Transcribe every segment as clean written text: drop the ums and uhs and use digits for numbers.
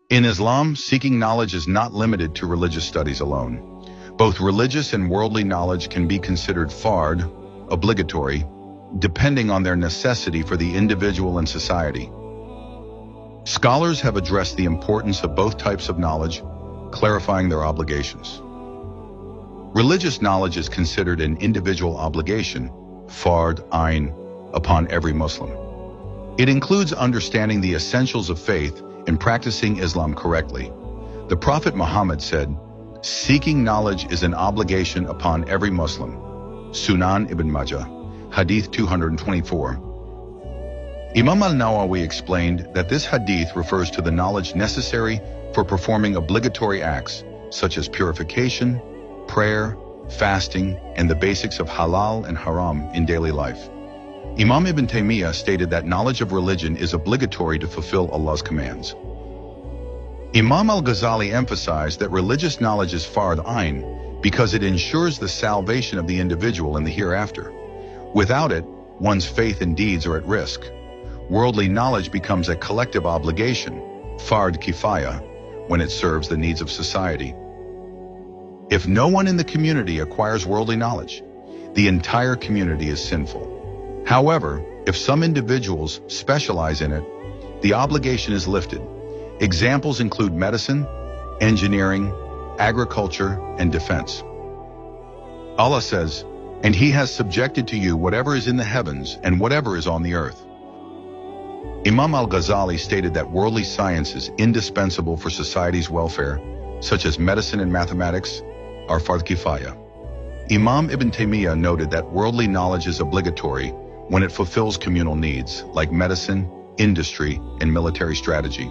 In Islam, seeking knowledge is not limited to religious studies alone. Both religious and worldly knowledge can be considered fard, obligatory, depending on their necessity for the individual and society. Scholars have addressed the importance of both types of knowledge, clarifying their obligations. Religious knowledge is considered an individual obligation, fard ayn, upon every Muslim. It includes understanding the essentials of faith and practicing Islam correctly. The Prophet Muhammad said, "Seeking knowledge is an obligation upon every Muslim." Sunan Ibn Majah, Hadith 224. Imam al-Nawawi explained that this hadith refers to the knowledge necessary for performing obligatory acts, such as purification, prayer, fasting, and the basics of halal and haram in daily life. Imam Ibn Taymiyyah stated that knowledge of religion is obligatory to fulfill Allah's commands. Imam al-Ghazali emphasized that religious knowledge is fard ayn because it ensures the salvation of the individual in the hereafter. Without it, one's faith and deeds are at risk. Worldly knowledge becomes a collective obligation, fard kifaya, when it serves the needs of society. If no one in the community acquires worldly knowledge, the entire community is sinful. However, if some individuals specialize in it, the obligation is lifted. Examples include medicine, engineering, agriculture, and defense. Allah says, "And He has subjected to you whatever is in the heavens and whatever is on the earth." Imam al-Ghazali stated that worldly science is indispensable for society's welfare, such as medicine and mathematics, are fard kifaya. Imam Ibn Taymiyyah noted that worldly knowledge is obligatory when it fulfills communal needs, like medicine, industry, and military strategy.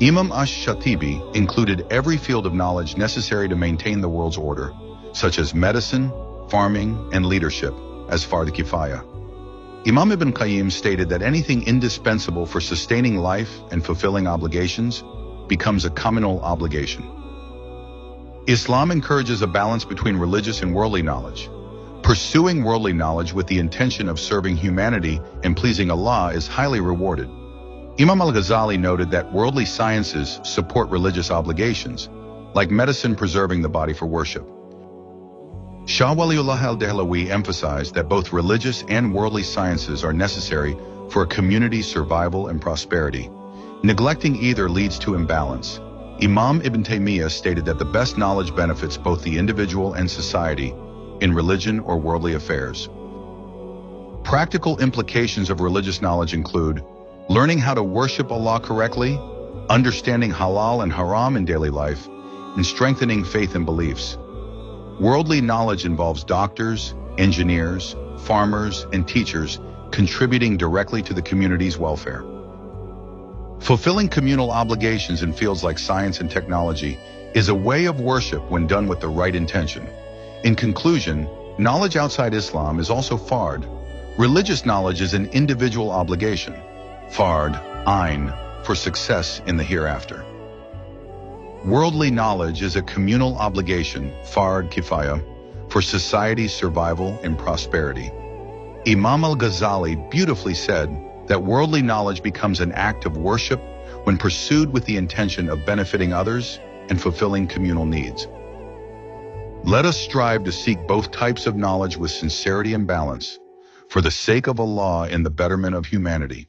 Imam ash-Shatibi included every field of knowledge necessary to maintain the world's order, such as medicine, farming, and leadership, as fard kifaya. Imam Ibn Qayyim stated that anything indispensable for sustaining life and fulfilling obligations becomes a communal obligation. Islam encourages a balance between religious and worldly knowledge. Pursuing worldly knowledge with the intention of serving humanity and pleasing Allah is highly rewarded. Imam al-Ghazali noted that worldly sciences support religious obligations, like medicine preserving the body for worship. Shah Waliullah al-Dehlawi emphasized that both religious and worldly sciences are necessary for a community's survival and prosperity. Neglecting either leads to imbalance. Imam Ibn Taymiyyah stated that the best knowledge benefits both the individual and society in religion or worldly affairs. Practical implications of religious knowledge include learning how to worship Allah correctly, understanding halal and haram in daily life, and strengthening faith and beliefs. Worldly knowledge involves doctors, engineers, farmers, and teachers contributing directly to the community's welfare. Fulfilling communal obligations in fields like science and technology is a way of worship when done with the right intention. In conclusion, knowledge outside Islam is also fard. Religious knowledge is an individual obligation, fard ayn, for success in the hereafter. Worldly knowledge is a communal obligation, fard kifaya, for society's survival and prosperity. Imam al-Ghazali beautifully said that worldly knowledge becomes an act of worship when pursued with the intention of benefiting others and fulfilling communal needs. Let us strive to seek both types of knowledge with sincerity and balance, for the sake of Allah and the betterment of humanity.